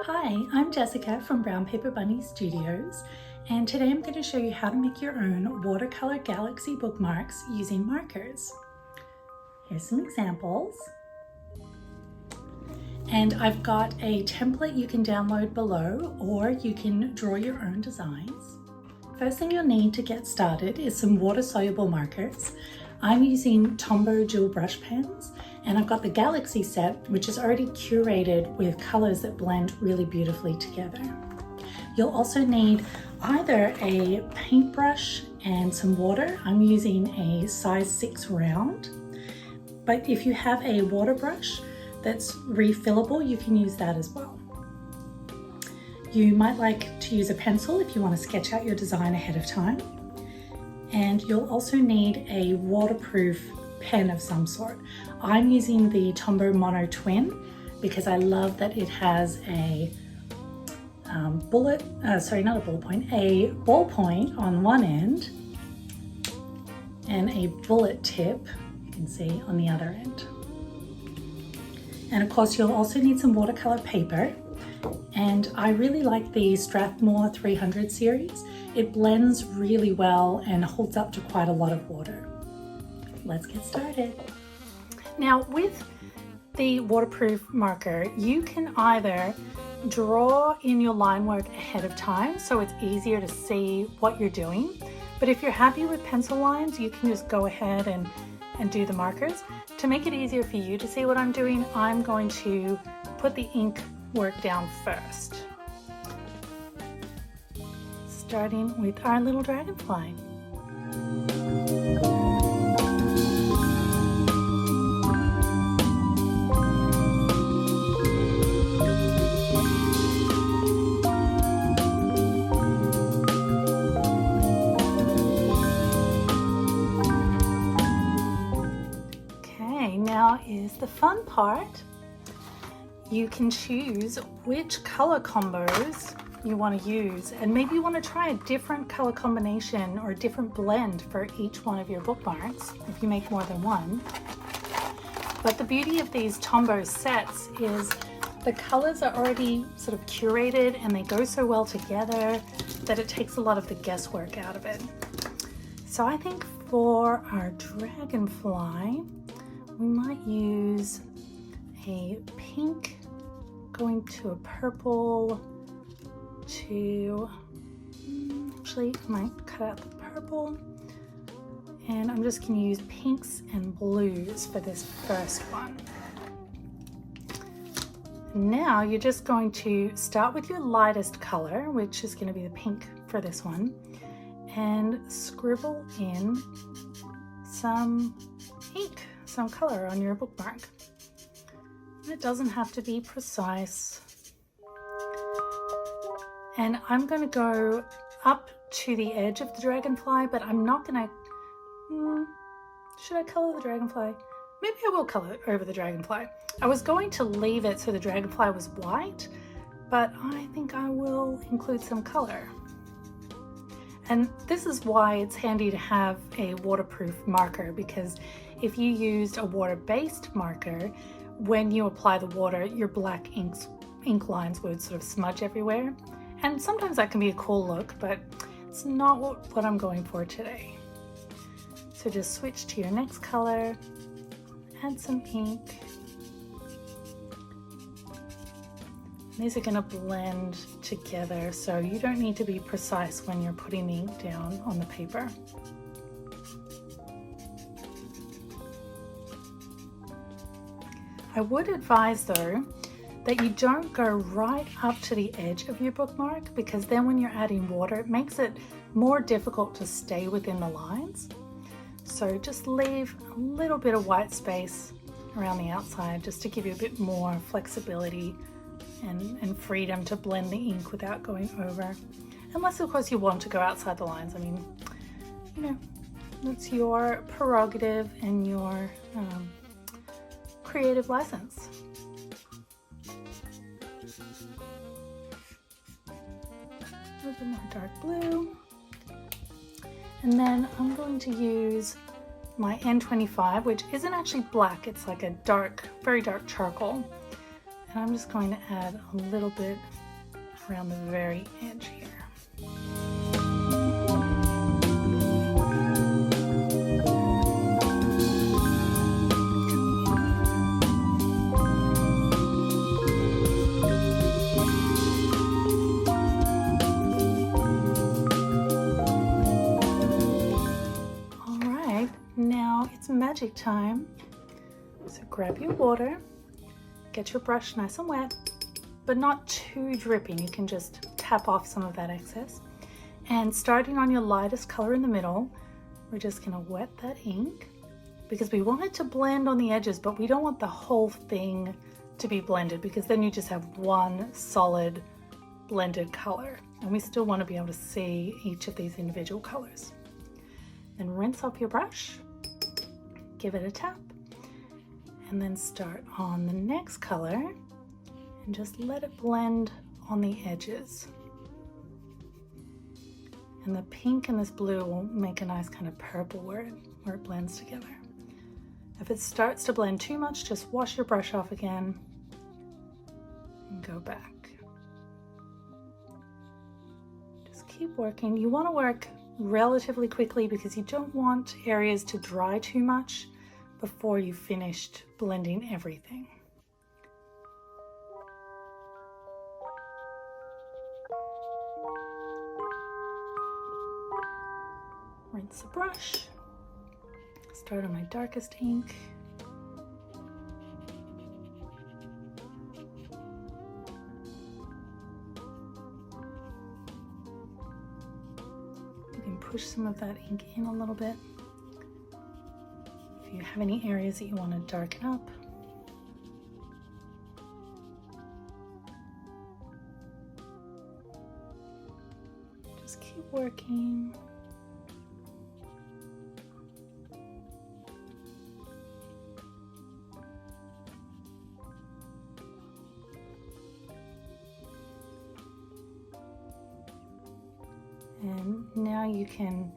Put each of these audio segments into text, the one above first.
Hi, I'm Jessica from Brown Paper Bunny Studios, and today I'm going to show you how to make your own watercolor galaxy bookmarks using markers. Here's some examples. And I've got a template you can download below, or you can draw your own designs. First thing you'll need to get started is some water-soluble markers. I'm using Tombow dual brush pens, and I've got the Galaxy set, which is already curated with colors that blend really beautifully together. You'll also need either a paintbrush and some water. I'm using a size 6 round, but if you have a water brush that's refillable, you can use that as well. You might like to use a pencil if you want to sketch out your design ahead of time. And you'll also need a waterproof pen of some sort. I'm using the Tombow Mono Twin because I love that it has a a ballpoint on one end and a bullet tip, you can see, on the other end. And of course, you'll also need some watercolor paper. And I really like the Strathmore 300 series. It blends really well and holds up to quite a lot of water. Let's get started. Now with the waterproof marker, you can either draw in your line work ahead of time so it's easier to see what you're doing. But if you're happy with pencil lines, you can just go ahead and do the markers. To make it easier for you to see what I'm doing, I'm going to put the ink work down first. Starting with our little dragonfly. Okay, now is the fun part. You can choose which color combos you want to use, and maybe you want to try a different color combination or a different blend for each one of your bookmarks if you make more than one. But the beauty of these Tombow sets is the colors are already sort of curated and they go so well together that it takes a lot of the guesswork out of it. So I think for our dragonfly, we might use a pink going to a purple to, actually I might cut out the purple, and I'm just going to use pinks and blues for this first one. Now you're just going to start with your lightest color, which is going to be the pink for this one, and scribble in some ink, some color on your bookmark. It doesn't have to be precise. And I'm going to go up to the edge of the dragonfly, but I'm not going to, should I color the dragonfly? Maybe I will color over the dragonfly. I was going to leave it so the dragonfly was white, but I think I will include some color. And this is why it's handy to have a waterproof marker, because if you used a water-based marker, when you apply the water, your black ink lines would sort of smudge everywhere. And sometimes that can be a cool look, but it's not what I'm going for today. So just switch to your next color, add some ink. These are going to blend together, so you don't need to be precise when you're putting the ink down on the paper. I would advise though that you don't go right up to the edge of your bookmark, because then when you're adding water, it makes it more difficult to stay within the lines. So just leave a little bit of white space around the outside just to give you a bit more flexibility and freedom to blend the ink without going over. Unless of course you want to go outside the lines. I mean, you know, it's your prerogative and your creative license. A little bit more dark blue. And then I'm going to use my N25, which isn't actually black, it's like a dark, very dark charcoal. And I'm just going to add a little bit around the very edge here. Now it's magic time. So grab your water, get your brush nice and wet, but not too dripping. You can just tap off some of that excess. And starting on your lightest color in the middle, we're just gonna wet that ink because we want it to blend on the edges, but we don't want the whole thing to be blended because then you just have one solid blended color. And we still want to be able to see each of these individual colors. Then rinse off your brush, give it a tap, and then start on the next color and just let it blend on the edges. And the pink and this blue will make a nice kind of purple where it blends together. If it starts to blend too much, just wash your brush off again and go back. Just keep working. You want to work relatively quickly because you don't want areas to dry too much before you've finished blending everything. Rinse the brush, start on my darkest ink. Push some of that ink in a little bit. If you have any areas that you want to darken up. Just keep working. And now you can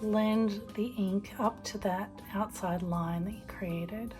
blend the ink up to that outside line that you created.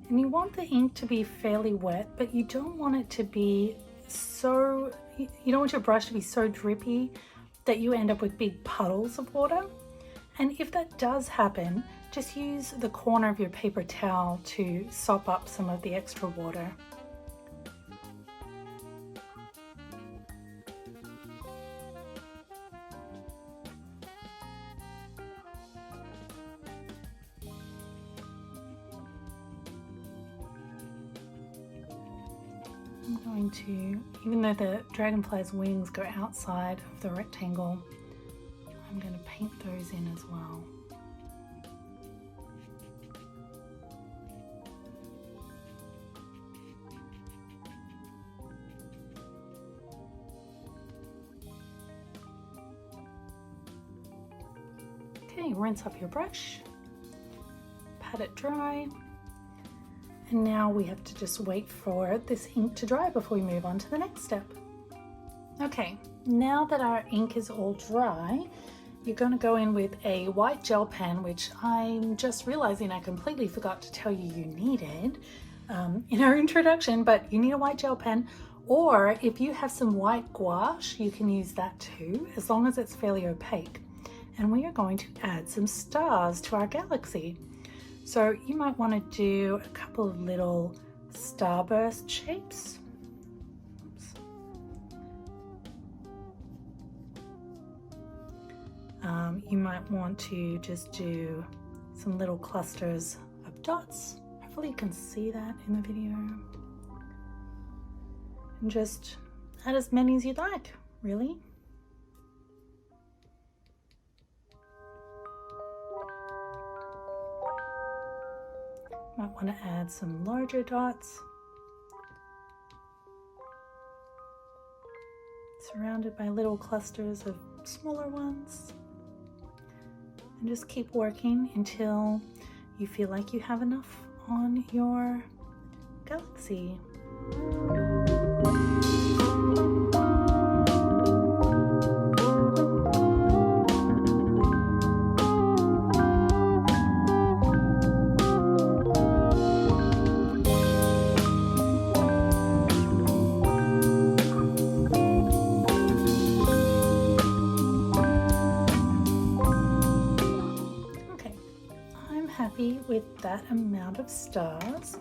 And you want the ink to be fairly wet, but you don't want it to be so, you don't want your brush to be so drippy that you end up with big puddles of water. And if that does happen, just use the corner of your paper towel to sop up some of the extra water. I'm going to, even though the dragonfly's wings go outside of the rectangle, I'm going to paint those in as well. Okay, rinse off your brush, pat it dry. And now we have to just wait for this ink to dry before we move on to the next step. Okay, now that our ink is all dry, you're going to go in with a white gel pen, which I'm just realizing I completely forgot to tell you needed in our introduction, but you need a white gel pen, or if you have some white gouache, you can use that too, as long as it's fairly opaque. And we are going to add some stars to our galaxy. So you might want to do a couple of little starburst shapes. You might want to just do some little clusters of dots. Hopefully you can see that in the video. And just add as many as you'd like, really. Might want to add some larger dots, surrounded by little clusters of smaller ones. and just keep working until you feel like you have enough on your galaxy. Happy with that amount of stars.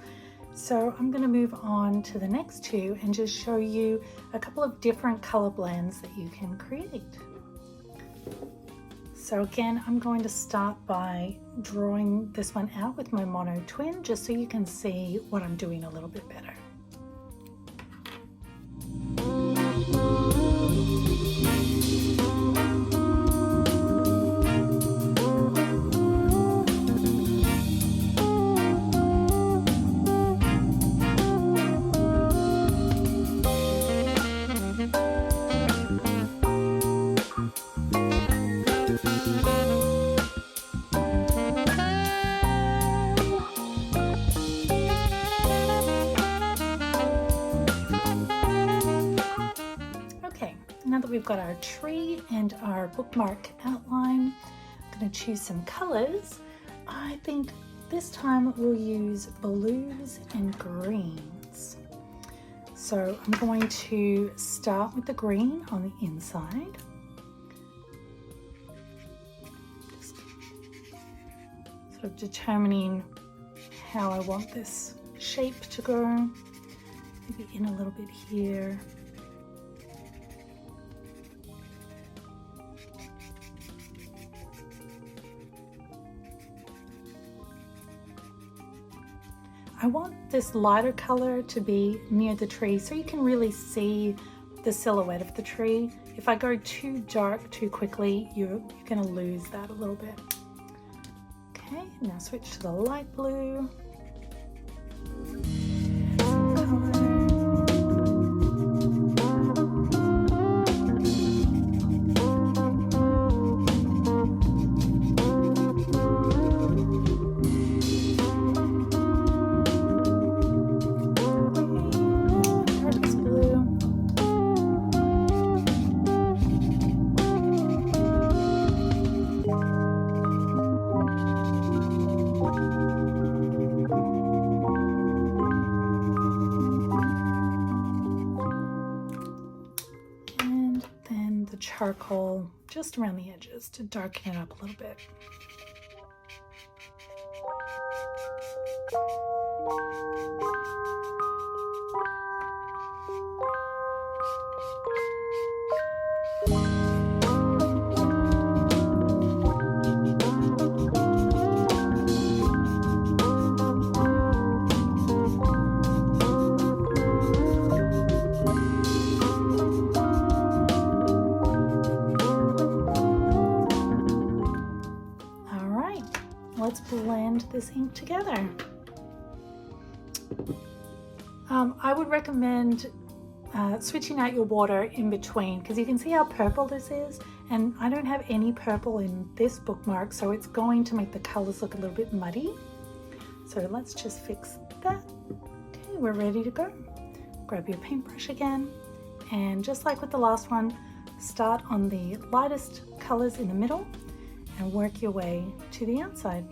So I'm going to move on to the next two and just show you a couple of different color blends that you can create. So again, I'm going to start by drawing this one out with my mono twin just so you can see what I'm doing a little bit better. Now that we've got our tree and our bookmark outline, I'm going to choose some colors. I think this time we'll use blues and greens. So I'm going to start with the green on the inside. Just sort of determining how I want this shape to go. Maybe in a little bit here. I want this lighter color to be near the tree so you can really see the silhouette of the tree. If I go too dark too quickly, you're going to lose that a little bit. Okay, now switch to the light blue. Charcoal just around the edges to darken it up a little bit. Let's blend this ink together. I would recommend switching out your water in between because you can see how purple this is, and I don't have any purple in this bookmark, so it's going to make the colors look a little bit muddy. So let's just fix that. Okay, we're ready to go. Grab your paintbrush again, and just like with the last one, start on the lightest colors in the middle and work your way to the outside.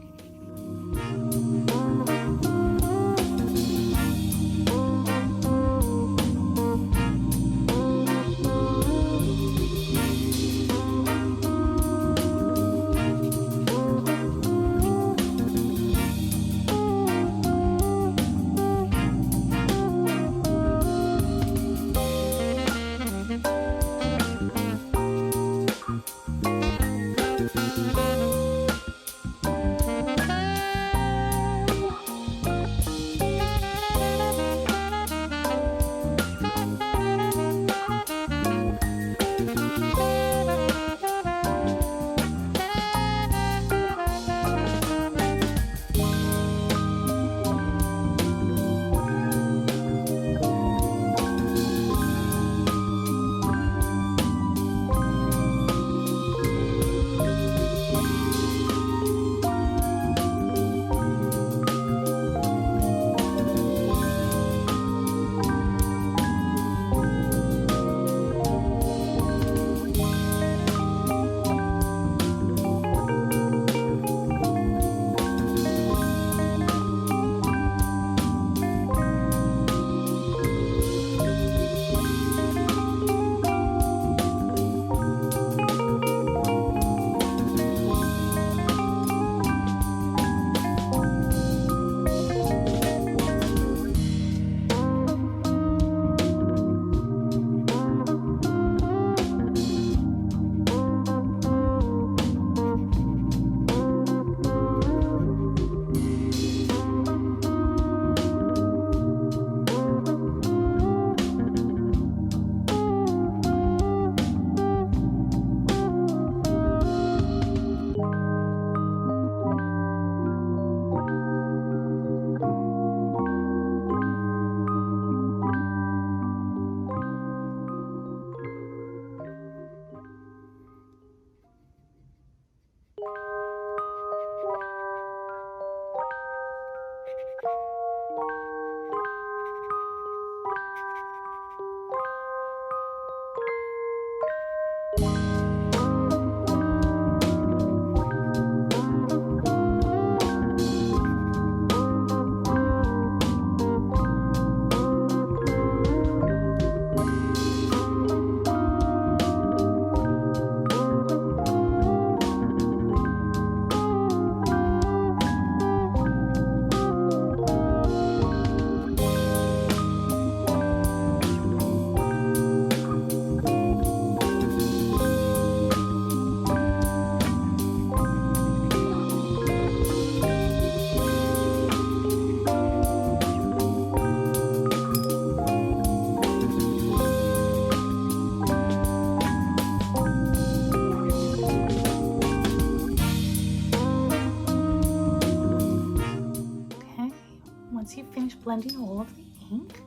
once you've finished blending all of the ink,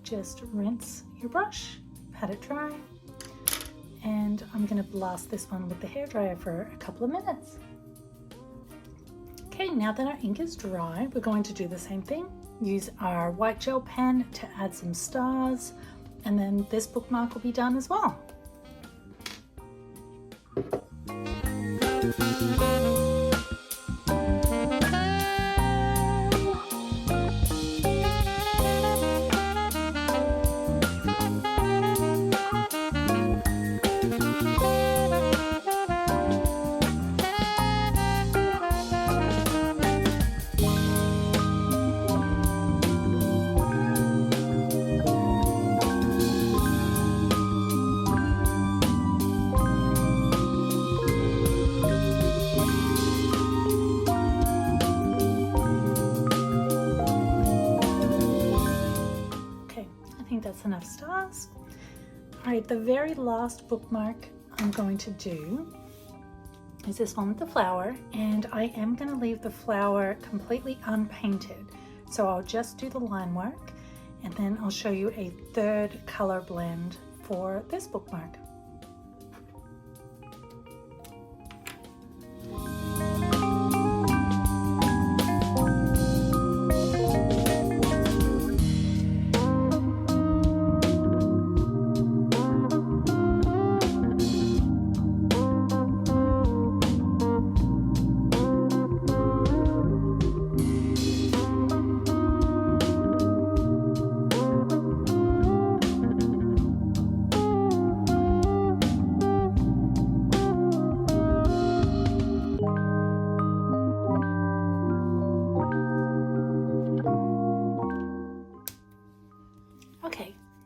just rinse your brush, pat it dry, and I'm going to blast this one with the hairdryer for a couple of minutes. Okay, now that our ink is dry, we're going to do the same thing. Use our white gel pen to add some stars, and then this bookmark will be done as well. That's enough stars. All right, the very last bookmark I'm going to do is this one with the flower, and I am going to leave the flower completely unpainted. So I'll just do the line work, and then I'll show you a third color blend for this bookmark.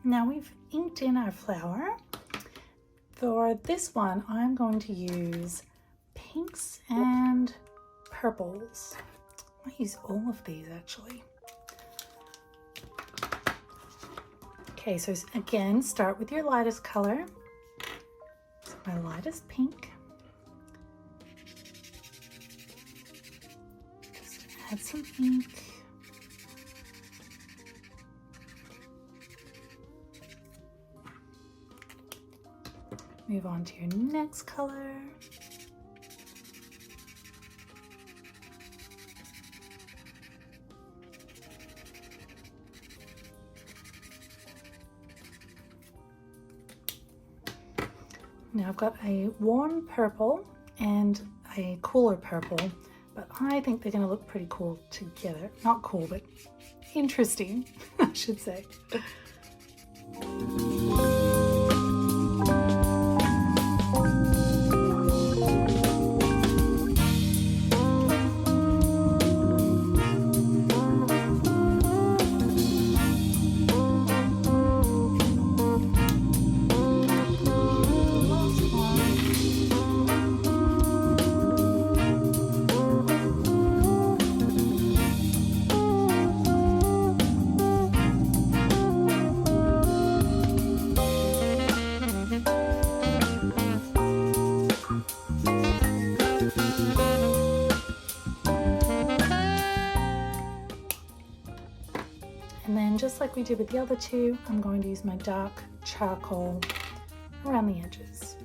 Now we've inked in our flower. For this one, I'm going to use pinks and purples. I might use all of these actually. Okay, so again, start with your lightest color. So my lightest pink. Just add some ink. Move on to your next color. Now I've got a warm purple and a cooler purple, but I think they're going to look pretty cool together. Not cool, but interesting, I should say. And then just like we did with the other two, I'm going to use my dark charcoal around the edges.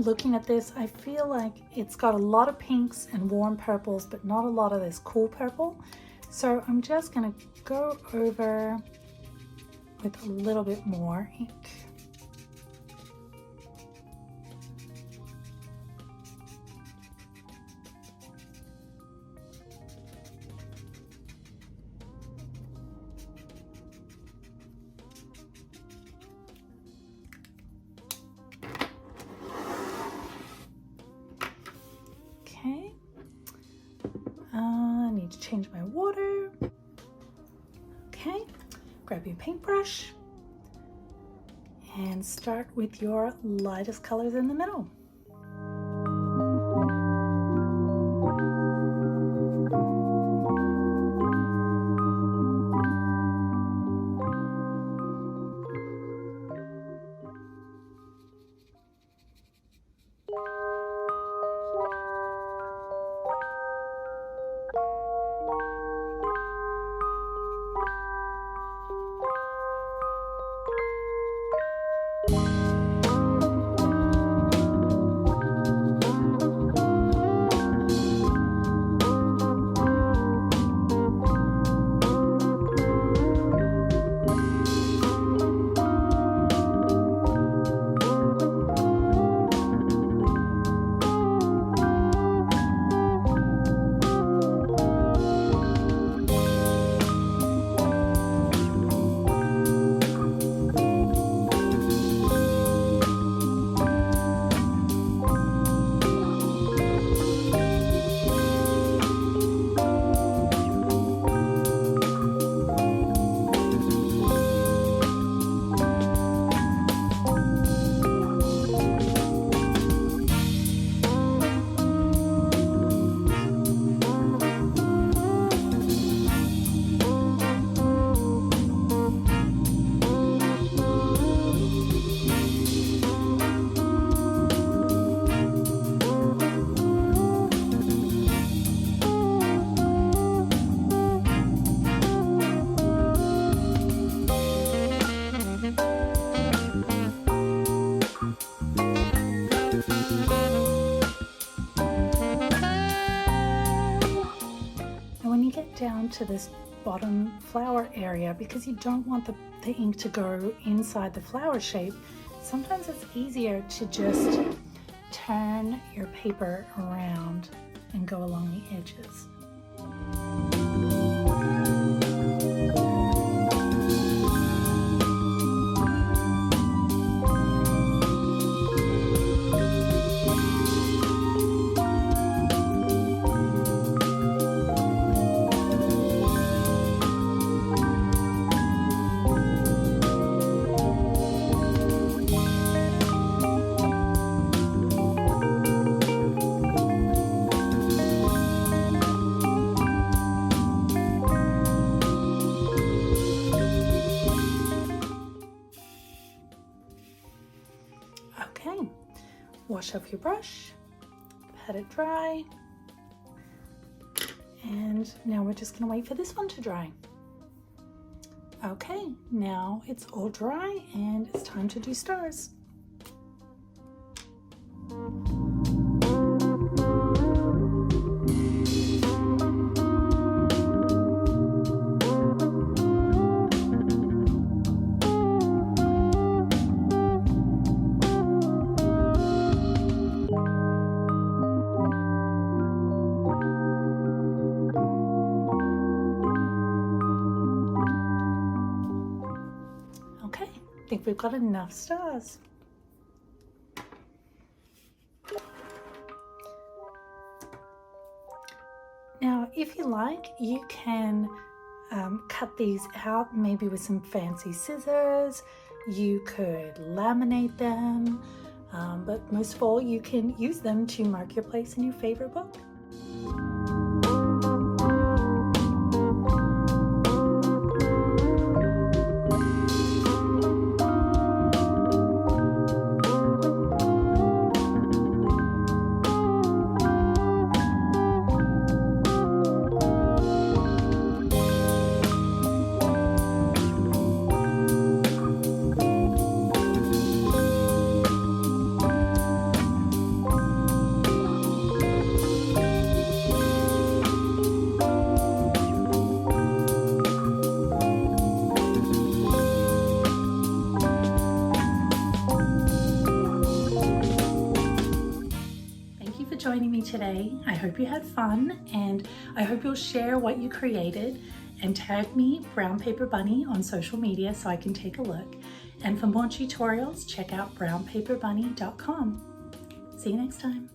Looking at this, I feel like it's got a lot of pinks and warm purples, but not a lot of this cool purple. So I'm just going to go over with a little bit more ink. need to change my water. Okay, grab your paintbrush and start with your lightest colors in the middle. Down to this bottom flower area, because you don't want the ink to go inside the flower shape, sometimes it's easier to just turn your paper around and go along the edges. Okay, wash off your brush, pat it dry, and now we're just gonna wait for this one to dry. Okay, now it's all dry and it's time to do stars. I think we've got enough stars. Now, if you like, you can cut these out maybe with some fancy scissors. You could laminate them, but most of all, you can use them to mark your place in your favorite book. Joining me today. I hope you had fun, and I hope you'll share what you created and tag me, Brown Paper Bunny, on social media so I can take a look. And for more tutorials, check out brownpaperbunny.com. See you next time.